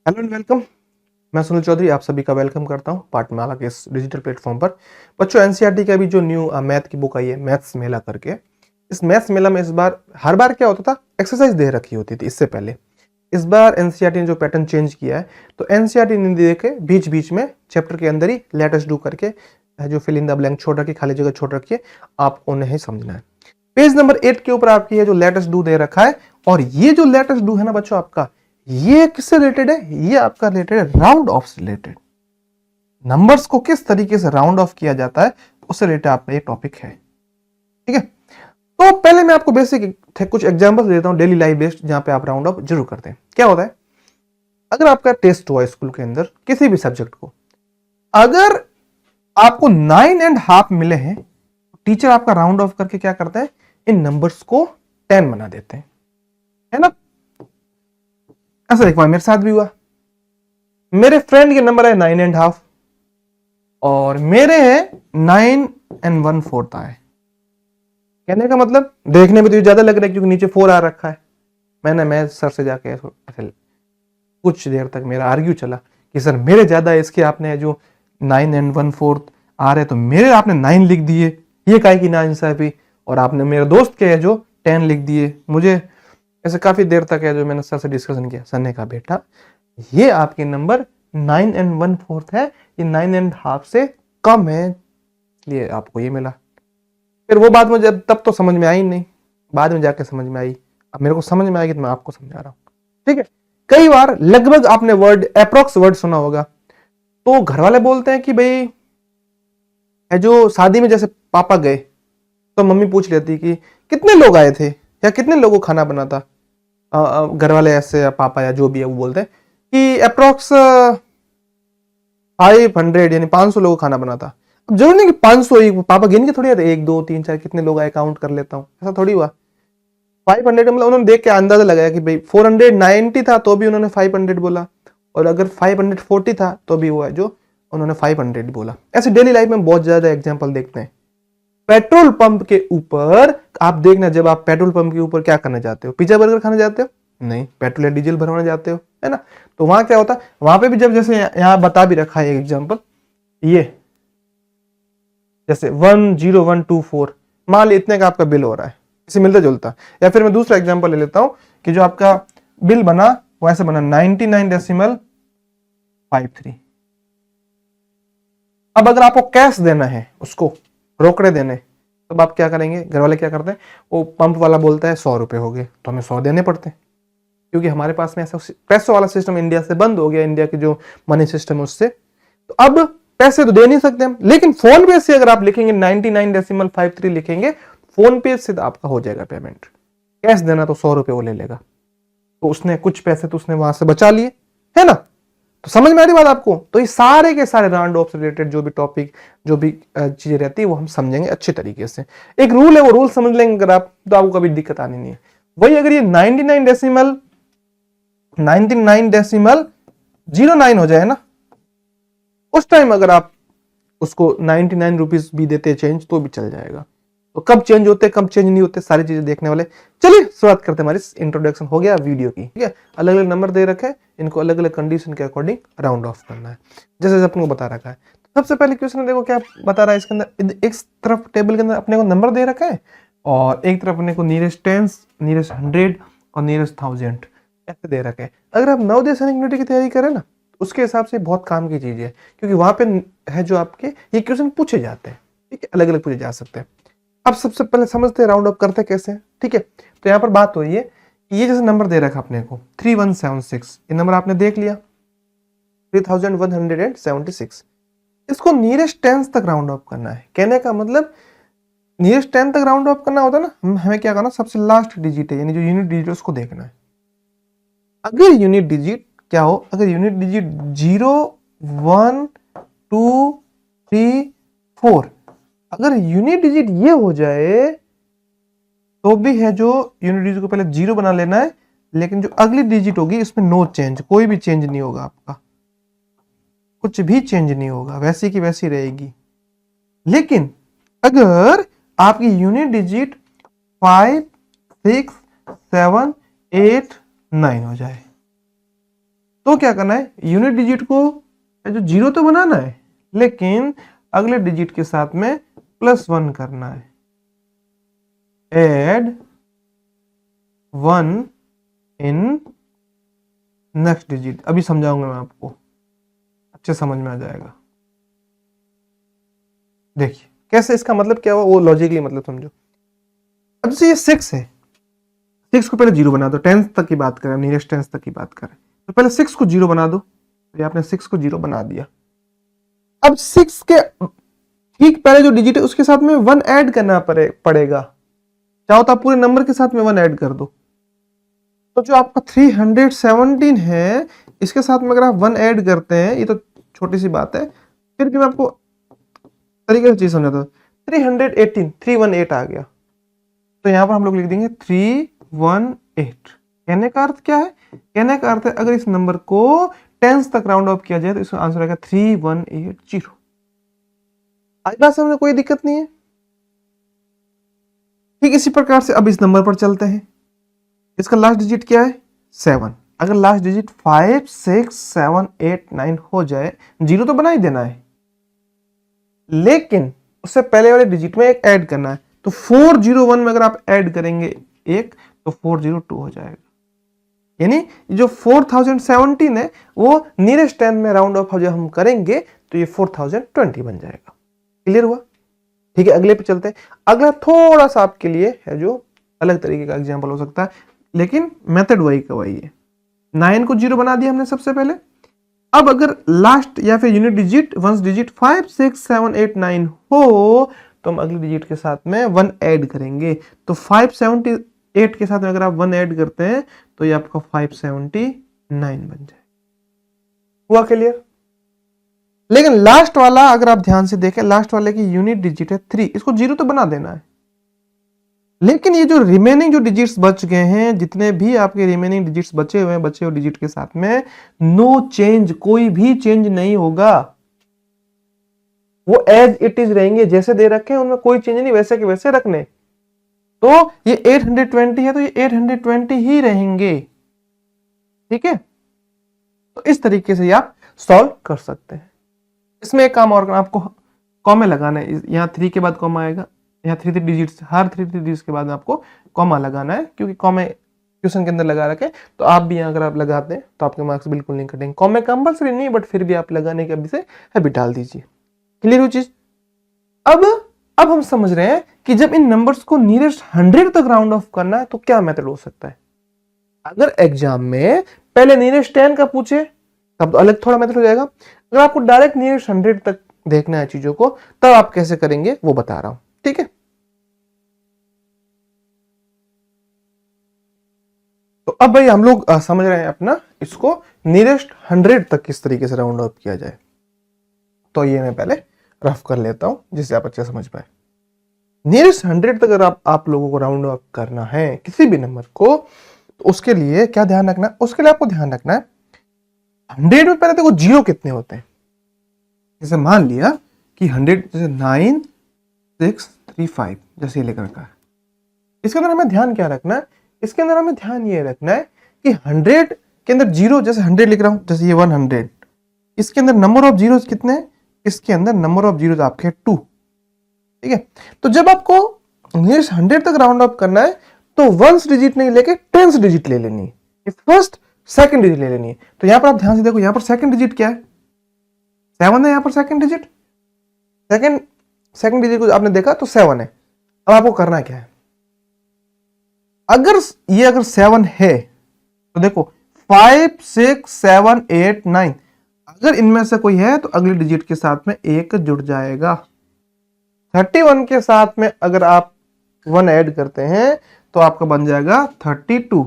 Hello and welcome. मैं सुनील चौधरी आप सभी का वेलकम करता हूं पाठमाला के इस डिजिटल प्लेटफॉर्म पर। बच्चों, एनसीईआरटी का भी जो न्यू मैथ की बुक आई है मैथ्स मेला करके, इस मैथ्स मेला में इस बार हर बार क्या होता था, एक्सरसाइज दे रखी होती थी इससे पहले। इस बार एनसीईआरटी ने जो पैटर्न चेंज किया है, तो एनसीईआरटी ने दे के बीच बीच में चैप्टर के अंदर ही लेट अस डू करके जो फिल इन द ब्लैंक छोड़ रखी, खाली जगह छोड़ रखी है, आपको उन्हें ही समझना है। पेज नंबर 8 के ऊपर आपकी है जो लेट अस डू दे रखा है, और ये जो लेट अस डू है ना बच्चों, आपका ये किससे रिलेटेड है? ये आपका रिलेटेड है राउंड ऑफ से रिलेटेड। नंबर्स को किस तरीके से राउंड ऑफ किया जाता है, उससे रिलेटेड आपका ये टॉपिक है। ठीक है, तो पहले मैं आपको बेसिक कुछ एग्जांपल्स देता हूं डेली लाइफ बेस्ड, जहां पे आप राउंड ऑफ जरूर करते हैं। क्या होता है, अगर आपका टेस्ट हुआ स्कूल के अंदर किसी भी सब्जेक्ट को, अगर आपको 9.5 मिले हैं, टीचर आपका राउंड ऑफ करके क्या करता है, इन नंबर्स को 10 बना देते हैं, है ना। ऐसा एक बार मेरे साथ भी हुआ। मेरे फ्रेंड के नंबर है 9.5 और मेरे हैं 9 1/4 आए। कहने का मतलब देखने में तो ज्यादा लग रहा है क्योंकि नीचे 4 आ रखा है। मैं सर से जाके कुछ देर तक मेरा आर्ग्यू चला कि सर मेरे ज्यादा है, इसके आपने जो 9 1/4 आ रहे तो मेरे आपने 9 लिख दिए, ये काहे की नाइंसाफी। और आपने मेरे दोस्त के है जो 10 लिख दिए। मुझे ऐसे काफी देर तक है जो मैंने सर से डिस्कशन किया। सर ने कहा बेटा ये आपके नंबर 9 1/4 है, ये 9.5 से कम है, इसलिए आपको ये मिला। फिर वो बात मुझे तब तो समझ में आई नहीं, बाद में जाके समझ में आई। अब मेरे को समझ में आएगी तो मैं आपको समझा रहा हूं। ठीक है, कई बार लगभग आपने वर्ड अप्रोक्स वर्ड सुना होगा। तो घर वाले बोलते हैं कि भाई है जो शादी में जैसे पापा गए तो मम्मी पूछ लेती कि कितने लोग आए थे या कितने लोगों को खाना बना था। घर वाले ऐसे या पापा या जो भी है वो बोलते हैं कि अप्रोक्स 500 यानी 500 लोगों को खाना बना था। अब जरूर नहीं कि 500 ही पापा गिन के थोड़ी आते, 1 2 3 4 कितने लोग आए काउंट कर लेता हूँ, ऐसा थोड़ी हुआ। 500 मतलब उन्होंने देख के अंदाजा लगाया कि भाई 490 था तो भी उन्होंने 500 बोला, और अगर 540 था तो भी वो है जो उन्होंने 500 बोला। ऐसे डेली लाइफ में बहुत ज्यादा एग्जाम्पल देखते हैं। पेट्रोल पंप के ऊपर आप देखना, जब आप पेट्रोल पंप के ऊपर क्या करने जाते हो, पिज्जा बर्गर खाने जाते हो? नहीं, पेट्रोल या डीजल भरवाने जाते हो, है ना। तो वहां क्या होता है, वहां पे भी जब जैसे यहाँ बता भी रखा है एग्जाम्पल, ये जैसे 10124 मान ली इतने का आपका बिल हो रहा है, इसे मिलता जुलता। या फिर मैं दूसरा एग्जाम्पल ले लेता हूं कि जो आपका बिल बना वो ऐसे बना 99.53। अब अगर आपको कैश देना है, उसको रोकड़े देने, तब आप क्या करेंगे? घर वाले क्या करते हैं, वो पंप वाला बोलता है 100 रुपए हो गए, तो हमें 100 देने पड़ते हैं क्योंकि हमारे पास में ऐसा पैसों वाला सिस्टम इंडिया से बंद हो गया, इंडिया के जो मनी सिस्टम है उससे। तो अब पैसे तो दे नहीं सकते हम, लेकिन फोन पे से अगर आप लिखेंगे 99.53 लिखेंगे, फोन पे से तो आपका हो जाएगा पेमेंट। कैश देना तो 100 रुपए वो ले लेगा, तो उसने कुछ पैसे तो उसने वहां से बचा लिए, है ना। तो समझ में आ रही बात आपको? तो ये सारे के सारे राउंड ऑफ से रिलेटेड जो भी टॉपिक, जो भी चीजें रहती है वो हम समझेंगे अच्छे तरीके से। एक रूल है, वो रूल समझ लेंगे अगर आप, तो आपको कभी दिक्कत आनी नहीं है। वही अगर ये 99.09 हो जाए ना, उस टाइम अगर आप उसको 99 रुपीज भी देते चेंज तो भी चल जाएगा। तो कब चेंज होते कब चेंज नहीं होते सारी चीजें देखने वाले। चलिए शुरुआत करते हैं, हमारी इंट्रोडक्शन हो गया वीडियो की। ठीक है, अलग अलग नंबर दे रखे हैं, इनको अलग अलग कंडीशन के अकॉर्डिंग राउंड ऑफ करना है जैसे अपने को बता रखा है। सबसे पहले क्वेश्चन देखो क्या बता रहा है इसके अंदर। एक तरफ टेबल के अंदर अपने को नंबर दे रखा है और एक तरफ अपने को नियरेस्ट टेंस, नियरेस्ट 100 और नियरेस्ट 1000 ऐसे दे रखे हैं। अगर आप नवोदय सैनिक यूनिटी की तैयारी करें ना, उसके हिसाब से बहुत काम की चीज है, क्योंकि वहां पे है जो आपके ये क्वेश्चन पूछे जाते हैं। ठीक है, अलग अलग पूछे जा सकते हैं। अब सबसे पहले समझते हैं राउंड अप करते कैसे हैं। ठीक है, तो यहाँ पर बात हो रही है कि ये जैसे नंबर दे रखा अपने को 3176, ये नंबर आपने देख लिया 3176, इसको नियरेस्ट टेंस तक राउंड ऑफ करना है। कहने का मतलब नियरेस्ट 10 तक राउंड ऑफ करना होता है ना, हमें क्या करना, सबसे लास्ट डिजिट है यानी जो यूनिट डिजिट उसको देखना है। अगर यूनिट डिजिट क्या हो, अगर यूनिट डिजिट 0 1 2 3 4, अगर यूनिट डिजिट ये हो जाए तो भी है जो यूनिट डिजिट को पहले 0 बना लेना है, लेकिन जो अगली डिजिट होगी इसमें नो चेंज, कोई भी चेंज नहीं होगा, आपका कुछ भी चेंज नहीं होगा, वैसी की वैसी रहेगी। लेकिन अगर आपकी यूनिट डिजिट 5 6 7 8 9 हो जाए तो क्या करना है, यूनिट डिजिट को जो जीरो तो बनाना है, लेकिन अगले डिजिट के साथ में +1 करना है। Add 1 in next digit. अभी समझाऊंगा मैं आपको, अच्छे समझ में आ जाएगा। देखिए कैसे, इसका मतलब क्या हुआ वो लॉजिकली मतलब समझो। अब जैसे ये 6 है, 6 को पहले जीरो बना दो, 10 तक की बात करें, नियरेस्ट 10 तक की बात करें, तो पहले 6 को जीरो बना दो। तो आपने 6 को जीरो बना दिया। अब 6 के ठीक पहले जो डिजिट है उसके साथ में 1 ऐड करना पड़ेगा। चाहो तो आप पूरे नंबर के साथ में 1 ऐड कर दो। तो जो आपका 317 है, इसके साथ में अगर आप 1 ऐड करते हैं, ये तो छोटी सी बात है, फिर भी मैं आपको तरीके से चीज समझाता हूं। 318 आ गया, तो यहां पर हम लोग लिख देंगे 318। कहने का अर्थ क्या है, कहने का अर्थ है अगर इस नंबर को टेंस तक राउंड ऑफ किया जाए तो इसका आंसर आएगा 3180। आज बात समझ में कोई दिक्कत नहीं है। ठीक इसी प्रकार से अब इस नंबर पर चलते हैं। इसका लास्ट डिजिट क्या है, 7। अगर लास्ट डिजिट 5 6 7 8 9 हो जाए, जीरो तो बना ही देना है, लेकिन उससे पहले वाले डिजिट में एक ऐड करना है। तो 401 में अगर आप ऐड करेंगे एक, तो 402 हो जाएगा। यानी जो 4017 है वो नियरेस्ट 10 में राउंड ऑफ जब हम करेंगे तो ये 4020 बन जाएगा। क्लियर हुआ? ठीक है, अगले पे चलते हैं। अगला थोड़ा सा आपके लिए है जो अलग तरीके का एग्जांपल हो सकता है, लेकिन मेथड वही का वही है। 9 को जीरो बना दिया हमने सबसे पहले। अब अगर लास्ट या फिर यूनिट डिजिट वंस डिजिट 5 6 7 8 9 हो, तो हम अगले डिजिट के साथ में 1 ऐड करेंगे। तो 578 के साथ में अगर आप 1 ऐड करते हैं तो ये आपका 579 बन जाए। हुआ क्लियर? लेकिन लास्ट वाला अगर आप ध्यान से देखें, लास्ट वाले की यूनिट डिजिट है 3, इसको जीरो तो बना देना है, लेकिन ये जो रिमेनिंग जो डिजिट्स बच गए हैं, जितने भी आपके रिमेनिंग डिजिट्स बचे हुए हैं, बचे हुए डिजिट के साथ में नो चेंज, कोई भी चेंज नहीं होगा। वो एज इट इज रहेंगे, जैसे दे रखे हैं उनमें कोई चेंज नहीं, वैसे के वैसे रखने। तो ये 820 है तो ये 820 ही रहेंगे। ठीक है, तो इस तरीके से आप सॉल्व कर सकते हैं। इसमें एक काम और करना, आपको कॉमे लगाना है। यहाँ 3 के बाद कॉमा आएगा, यहाँ 3 डिजिट्स, हर 3 डिजिट्स के बाद आपको कॉमा लगाना है, क्योंकि कॉमे क्वेश्चन के अंदर लगा रखे। तो आप भी अगर आप लगाते हैं तो आपके मार्क्स बिल्कुल नहीं कटेंगे। कॉमे कंपल्सरी नहीं, बट फिर भी आप लगाने के अभी से हैबिट डाल दीजिए। क्लियर हुई चीज? अब हम समझ रहे हैं कि जब इन नंबर्स को नियरेस्ट 100 तक राउंड ऑफ करना है तो क्या मेथड हो सकता है। अगर एग्जाम में पहले नियरेस्ट 10 का पूछे तब तो अलग थोड़ा मेथड हो जाएगा। अगर आपको डायरेक्ट नियरेस्ट 100 तक देखना है चीजों को, तब आप कैसे करेंगे वो बता रहा हूं। ठीक है, तो अब भाई हम लोग समझ रहे हैं अपना इसको नियरेस्ट 100 तक किस तरीके से राउंड ऑफ किया जाए। तो ये मैं पहले रफ कर लेता हूं जिससे आप अच्छे समझ पाए। नियरेस्ट 100 तक अगर आप लोगों को राउंड ऑफ करना है किसी भी नंबर को, तो उसके लिए क्या ध्यान रखना है, उसके लिए आपको ध्यान रखना है 100 में पहले देखो जीरो कितने होते हैं। जैसे मान लिया कि 100 जैसे 9 6 3 5 जैसे लिख रखा है। इसके अंदर हमें ध्यान क्या रखना है, इसके अंदर हमें ध्यान ये रखना है कि 100 के अंदर जीरो, जैसे 100 लिख रहा हूं, जैसे ये 100, इसके अंदर नंबर ऑफ जीरोस कितने हैं, इसके अंदर नंबर ऑफ जीरोस आपके 2। ठीक है, तो जब आपको नियरेस्ट 100 तक राउंड ऑफ करना है तो वंस डिजिट नहीं लेके टेंस डिजिट ले लेनी है, फर्स्ट सेकंड डिजिट ले लेनी है। तो यहां पर आप ध्यान से देखो, यहां पर सेकंड डिजिट क्या है, 7 है। यहां पर सेकंड डिजिट, सेकंड डिजिट को आपने देखा तो 7 है। अब आपको करना क्या है, अगर 7 है तो देखो 5 6 7 8 9, अगर इनमें से कोई है तो अगले डिजिट के साथ में 1 जुड़ जाएगा। 31 के साथ में अगर आप 1 ऐड करते हैं तो आपका बन जाएगा 32।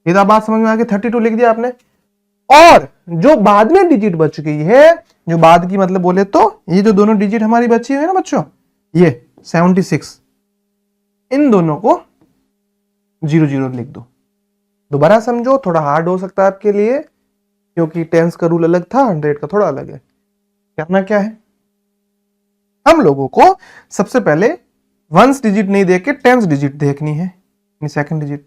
ये तो बात समझ में आ गई, 32 लिख दिया आपने। और जो बाद में डिजिट बच गई है, जो बाद की मतलब बोले तो ये जो दोनों डिजिट हमारी बची है ना बच्चों, ये 76, इन दोनों को 00 लिख दो। दोबारा समझो, थोड़ा हार्ड हो सकता है आपके लिए क्योंकि टेंस का रूल अलग था, 100 का थोड़ा अलग है। करना क्या है, हम लोगों को सबसे पहले वंस डिजिट नहीं देके टेंस डिजिट देखनी है, सेकंड डिजिट।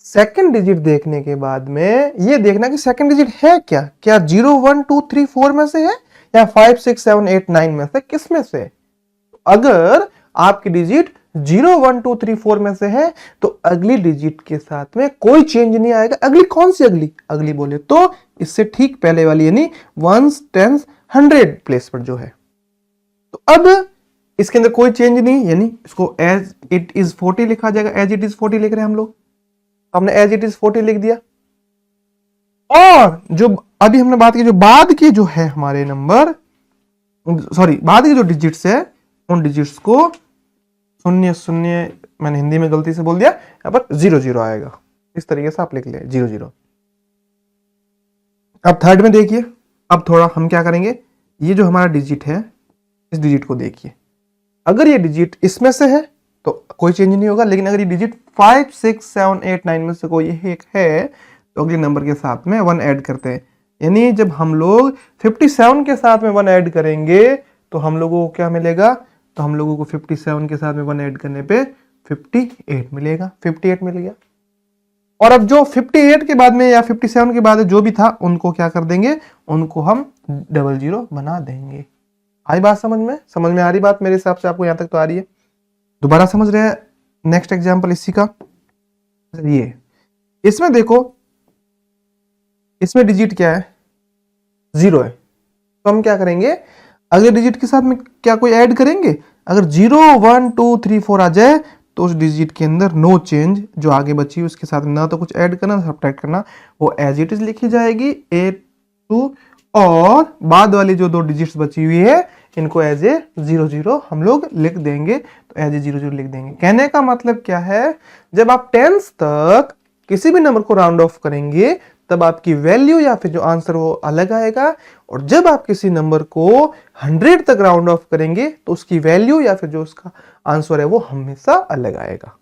सेकंड डिजिट देखने के बाद में ये देखना कि सेकंड डिजिट है क्या, क्या 0 1 2 3 4 में से है या 5 6 7 8 9 में से, किस में से? अगर आपकी डिजिट 0 1 2 3 4 में से है तो अगली डिजिट के साथ में कोई चेंज नहीं आएगा। अगली कौन सी अगली? अगली बोले तो इससे ठीक पहले वाली, यानी 1s 10s 100 प्लेस पर जो है। तो अब इसके अंदर कोई चेंज नहीं, यानी इसको एज इट इज 40 लिखा जाएगा। एज इट इज 40 लिख रहे हैं हम लोग, हमने एज इट इज 40 लिख दिया। और जो अभी हमने बात की, जो बाद के जो है हमारे नंबर, सॉरी बाद के जो डिजिट्स है उन डिजिट्स को शून्य शून्य, मैंने हिंदी में गलती से बोल दिया, यहां पर 0 0 आएगा। इस तरीके से आप लिख ले 0 0। अब थर्ड में देखिए, अब थोड़ा हम क्या करेंगे, ये जो हमारा डिजिट है इस डिजिट को देखिए। अगर ये डिजिट इसमें से है तो कोई चेंज नहीं होगा, लेकिन अगर ये डिजिट 5 6 7 8 9 में से कोई एक है तो अगले नंबर के साथ में 1 ऐड करते हैं। यानी जब हम लोग 57 के साथ में 1 ऐड करेंगे तो हम लोगों को क्या मिलेगा, तो हम लोगों को 57 के साथ में 1 ऐड करने पे 58 मिलेगा। 58 मिल गया। और अब जो 58 के बाद में या 57 के बाद जो भी था उनको क्या कर देंगे, उनको हम 00 बना देंगे। आई बात समझ में? समझ में आ रही बात? मेरे हिसाब से आपको यहां तक तो आ रही है। दोबारा समझ रहे हैं? नेक्स्ट एग्जांपल इसी का, ये इसमें देखो, इसमें डिजिट क्या है, 0 है। तो हम क्या करेंगे, अगले डिजिट के साथ में क्या कोई ऐड करेंगे? अगर 0 1 2 3 4 आ जाए तो उस डिजिट के अंदर नो चेंज, जो आगे बची उसके साथ ना तो कुछ ऐड करना ना सब्ट्रैक्ट करना, वो एज इट इज लिखी जाएगी 8 2, और बाद वाली जो 2 डिजिट्स बची हुई है इनको एज ए 0 0 हम लोग लिख देंगे। तो एज ए 0 0 लिख देंगे। कहने का मतलब क्या है, जब आप 10s तक किसी भी नंबर को राउंड ऑफ करेंगे तब आपकी वैल्यू या फिर जो आंसर वो अलग आएगा, और जब आप किसी नंबर को 100 तक राउंड ऑफ करेंगे तो उसकी वैल्यू या फिर जो उसका आंसर है वो हमेशा अलग आएगा।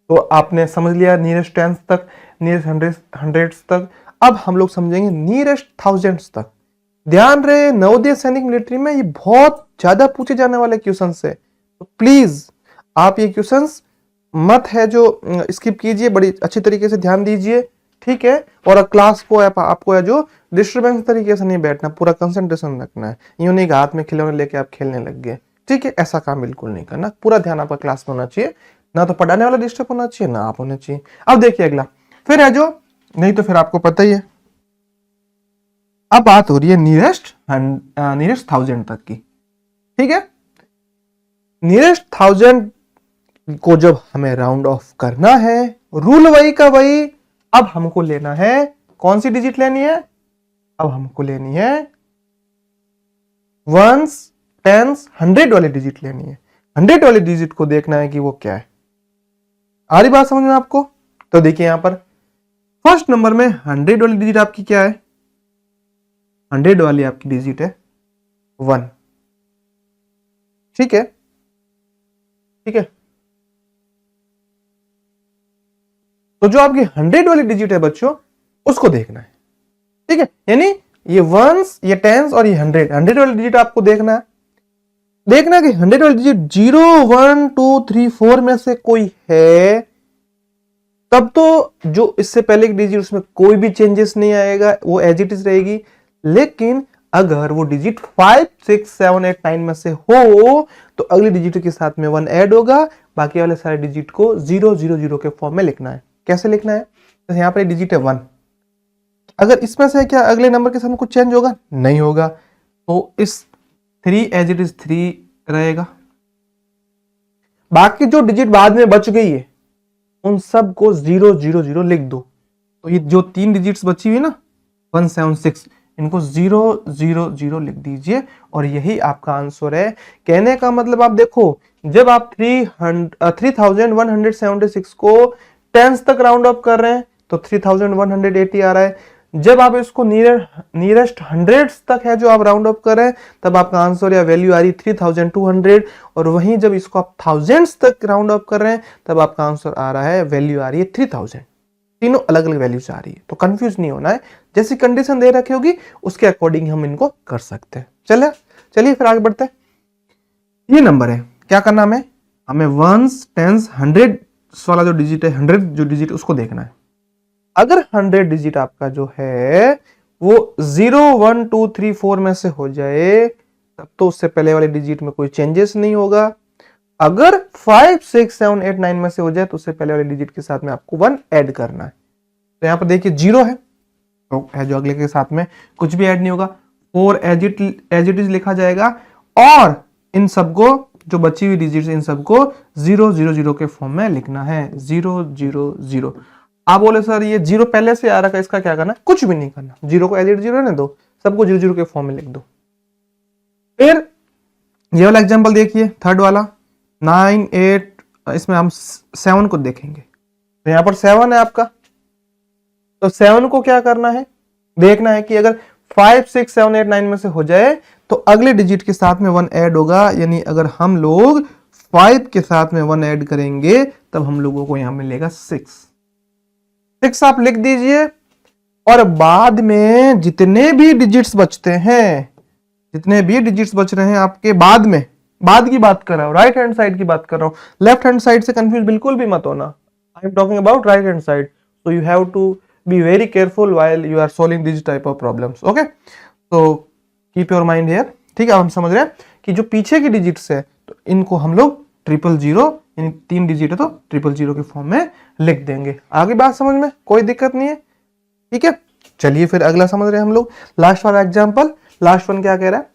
तो आपने समझ लिया नियरेस्ट 10s तक, नियरेस्ट 100s तक। अब हम लोग समझेंगे नियरेस्ट 1000s तक। ध्यान रहे, नवोदय सैनिक मिलिट्री में ये बहुत ज्यादा पूछे जाने वाले क्वेश्चंस है, तो प्लीज आप ये क्वेश्चंस मत है जो स्किप कीजिए, बड़ी अच्छी तरीके से ध्यान दीजिए, ठीक है। और क्लास को आपको है जो डिस्टर्बेंस तरीके से नहीं बैठना, पूरा कंसंट्रेशन रखना है। यूं नहीं हाथ में खिलौने लेके आप खेलने लग गए, ठीक है, ऐसा काम बिल्कुल नहीं करना। पूरा ध्यान आपका क्लास में होना चाहिए, ना तो पढ़ाने वाला डिस्टर्ब होना चाहिए ना आप होना चाहिए। अब देखिए अगला, फिर है जो, नहीं तो फिर आपको पता ही है, अब बात हो रही है नियरेस्ट 1000 तक की, ठीक है। नियरेस्ट 1000 को जब हमें राउंड ऑफ करना है, रूल वही का वही। अब हमको लेना है, कौन सी डिजिट लेनी है, अब हमको लेनी है 1s 10s 100 वाली डिजिट लेनी है। 100 वाली डिजिट को देखना है कि वो क्या है। आ रही बात समझ में आपको? तो देखिए यहां पर फर्स्ट नंबर में 100 वाली डिजिट आपकी क्या है, 100 वाली आपकी डिजिट है 1, ठीक है, ठीक है। तो जो आपकी 100 वाली डिजिट है बच्चों, उसको देखना है, ठीक है। यानी ये 1s, ये 10s और ये 100 वाली डिजिट आपको देखना है। देखना कि 100 वाली डिजिट 0 1 2 3 4 में से कोई है, तब तो जो इससे पहले की डिजिट उसमें कोई भी चेंजेस नहीं आएगा, वो एज इट इज रहेगी। लेकिन अगर वो डिजिट 5 6 7 8 9 में से हो तो अगली डिजिट के साथ में 1 ऐड होगा, बाकी वाले सारे डिजिट को 0 0 0 के फॉर्म में लिखना है। कैसे लिखना है, तो यहां पर डिजिट है 1, अगर इसमें से क्या अगले नंबर के साथ में कुछ चेंज होगा? नहीं होगा, तो इस 3 एज इट इज 3 रहेगा। बाकी जो डिजिट बाद में बच गई है उन सब को 0 0 0 लिख दो। तो ये जो 3 डिजिट्स बची हुई ना 1 7 6, इनको 0 0 0 लिख दीजिए और यही आपका आंसर है। कहने का मतलब आप देखो, जब आप 3176 को 10s तक राउंड ऑफ कर रहे हैं तो 3180 आ रहा है। जब आप इसको नियरेस्ट 100 तक है जो आप राउंड ऑफ कर रहे हैं तब आपका आंसर या वैल्यू आ रही 3200, और वहीं जब इसको आप थाउजेंड्स तक राउंड ऑफ कर रहे हैं तब आपका आंसर आ रहा है, वैल्यू आ रही है 3000। तीनों अलग अलग वैल्यूज आ रही है, तो कंफ्यूज नहीं होना है। जैसी कंडीशन दे रखी होगी उसके अकॉर्डिंग हम इनको कर सकते हैं। चलिए फिर आगे बढ़ते हैं। ये नंबर है, क्या करना हमें 1s 10s 100 वाला जो डिजिट है, 100 जो डिजिट उसको देखना है। अगर 100 डिजिट आपका जो है वो 0 1 2 3 4 में से हो जाए तब तो उससे पहले वाले डिजिट में कोई चेंजेस नहीं होगा। अगर 5 6 7 8 9 में से हो जाए तो उससे पहले वाले डिजिट के साथ में आपको 1 ऐड करना है। तो यहाँ पर देखिए 0 है तो है जो अगले के साथ में कुछ भी ऐड नहीं होगा। 4 एज इट इज लिखा जाएगा और इन सबको जो बची हुई डिजिट्स इन सबको 0 0 0 के फॉर्म में लिखना है। 0 0 0। आप बोले सर ये 0 पहले से आ रखा है इसका क्या करना? कुछ भी नहीं करना, 0 को एज इट 0 रहने दो, सबको 0 0 के फॉर्म में लिख दो। फिर ये वाला एग्जांपल देखिए, थर्ड वाला 9 8, इसमें हम 7 को देखेंगे। तो यहां पर 7 है आपका, तो 7 को क्या करना है? देखना है कि अगर 5 6 7 8 9 में से हो जाए तो अगले डिजिट के साथ में 1 ऐड होगा। यानी अगर हम लोग 5 के साथ में 1 ऐड करेंगे तब हम लोगों को यहां मिलेगा 6 आप लिख दीजिए। और बाद में जितने भी डिजिट्स बचते हैं, जितने भी डिजिट्स बच रहे हैं आपके बाद में, बाद की बात कर रहा हूं, राइट हैंड साइड की बात कर रहा हूं। लेफ्ट हैंड साइड से कंफ्यूज बिल्कुल भी मत होना। I am talking about right hand side, so you have to be very careful while you are solving this type of problems. Okay, तो कीप योर माइंड हियर। ठीक है, हम समझ रहे हैं कि जो पीछे की डिजिट्स है तो इनको हम लोग 0 0 यानी 3 डिजिट है तो 0 0 के फॉर्म में लिख देंगे। आगे बात समझ में कोई दिक्कत नहीं है? ठीक है, चलिए फिर अगला समझ रहे हैं हम लोग। लास्ट वाला एग्जांपल, लास्ट वन क्या कह रहा है?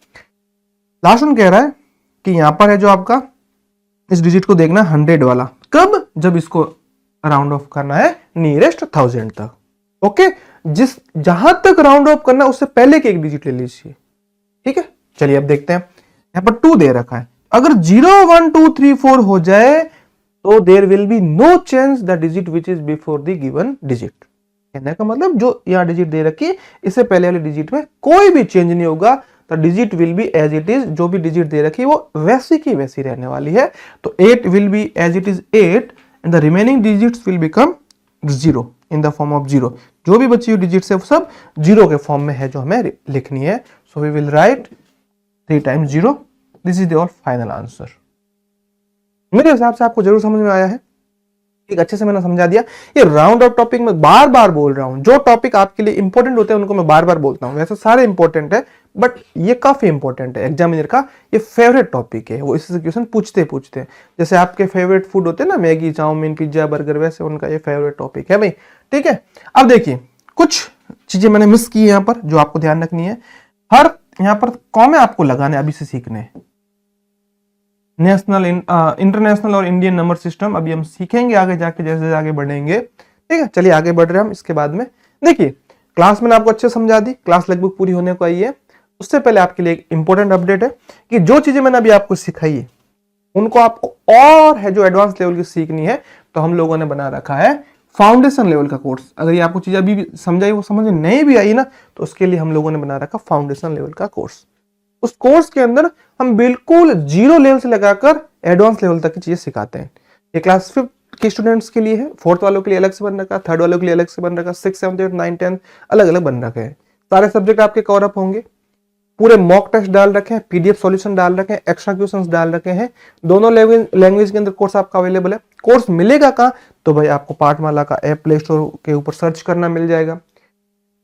लास्ट वन कह रहा है कि यहां पर है जो आपका इस डिजिट को देखना 100 वाला, कब? जब इसको राउंड ऑफ करना है नियरेस्ट 1000 तक। ओके, जहां तक राउंड ऑफ करना उससे पहले के एक डिजिट ले लीजिए। ठीक है, चलिए अब देखते हैं। यहां पर 2 दे रखा है, अगर 0 1 2 3 4 हो जाए तो there will be no change the digit which is before the given digit. कहने का मतलब जो यहां डिजिट दे रखी है इससे पहले वाले डिजिट में कोई भी चेंज नहीं होगा। The digit will be as it is, जो भी डिजिट दे रखी है वो वैसी की वैसी रहने वाली है। तो 8 will be as it is 8 and the remaining digits will become 0 in the form of 0। जो भी बची हुई डिजिट्स है वो सब 0 के फॉर्म में है जो हमें लिखनी है। So we will write 3 times 0। This is your final answer. मेरे हिसाब से आपको जरूर समझ में आया है, ठीक, अच्छे से मैंने समझा दिया। ये राउंड ऑफ टॉपिक में बार बार बोल रहा हूं, जो टॉपिक आपके लिए इंपॉर्टेंट होते हैं उनको मैं बार बार बोलता हूं। वैसे सारे इंपॉर्टेंट है बट ये काफी इंपॉर्टेंट है, एग्जामिनर का ये फेवरेट टॉपिक है। वो इससे क्वेश्चन पूछते पूछते, जैसे आपके फेवरेट फूड होते हैं ना, मैगी चाउमीन पिज्जा बर्गर, वैसे उनका ये फेवरेट टॉपिक है भाई। ठीक है, अब देखिए कुछ चीजें मैंने मिस की है यहाँ पर जो आपको ध्यान रखनी है। हर यहाँ पर कॉमे आपको लगाने अभी से सीखने हैं। नेशनल इंटरनेशनल और इंडियन नंबर सिस्टम अभी हम सीखेंगे आगे जाके, जैसे आगे बढ़ेंगे। ठीक है, चलिए आगे बढ़ रहे हैं हम। इसके बाद में देखिए क्लास मैंने आपको अच्छे समझा दी, क्लास लगभग पूरी होने को आई है। उससे पहले आपके लिए एक इंपॉर्टेंट अपडेट है कि जो चीजें मैंने अभी आपको सिखाई है उनको आपको और है जो एडवांस लेवल की सीखनी है तो हम लोगों ने बना रखा है फाउंडेशन लेवल का कोर्स। अगर ये आपको चीज अभी भी समझाई वो समझ नहीं भी आई ना तो उसके लिए हम लोगों ने बना रखा फाउंडेशन लेवल का कोर्स। उस कोर्स के अंदर हम बिल्कुल 0 लेवल से लगाकर एडवांस लेवल तक की चीजें सिखाते हैं। ये क्लास 5 के स्टूडेंट्स के लिए है, 4th वालों के लिए अलग से बन रखा, 3rd वालों के लिए अलग से बन रखा, 6 7 8 9 10 अलग अलग बन रखे हैं। सारे सब्जेक्ट आपके कवर अप होंगे, पूरे मॉक टेस्ट डाल रखे हैं, पीडीएफ सॉल्यूशन डाल रखे हैं, एक्स्ट्रा क्वेश्चंस डाल रखे हैं। दोनों लैंग्वेज के अंदर कोर्स आपका अवेलेबल है। कोर्स मिलेगा कहाँ? तो भाई आपको पाठमाला का ऐप प्ले स्टोर के ऊपर सर्च करना मिल जाएगा।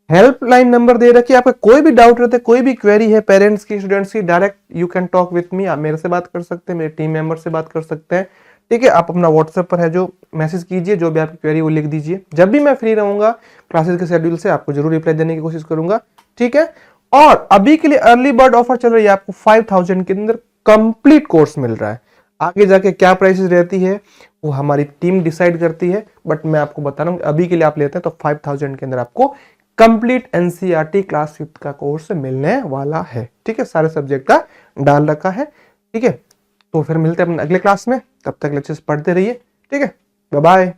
हेल्पलाइन नंबर दे रखी है, आपका कोई भी डाउट रहता है, कोई भी क्वेरी है पेरेंट्स की, स्टूडेंट्स की, direct you can talk with me. आप मेरे से बात कर सकते हैं, मेरे टीम मेंबर से बात कर सकते हैं। ठीक है, आप अपना व्हाट्सएप पर है जो मैसेज कीजिए, जो भी आपकी क्वेरी वो लिख दीजिए। जब भी मैं फ्री रहूंगा क्लासेस के शेड्यूल से आपको जरूर रिप्लाई देने की कोशिश करूंगा। ठीक है, और अभी के लिए अर्ली बर्ड ऑफर चल रही है, आपको 5000 के अंदर कंप्लीट कोर्स मिल रहा है। आगे जाके क्या प्राइसेस रहती है वो हमारी टीम डिसाइड करती है, बट मैं आपको बता रहा हूँ अभी के लिए आप लेते हैं तो 5000 के अंदर आपको कंप्लीट एनसीईआरटी क्लास 5 का कोर्स मिलने वाला है। ठीक है, सारे सब्जेक्ट का डाल रखा है। ठीक है, तो फिर मिलते हैं अपने अगले क्लास में, तब तक लेक्चर्स पढ़ते रहिए। ठीक है, बाय बाय।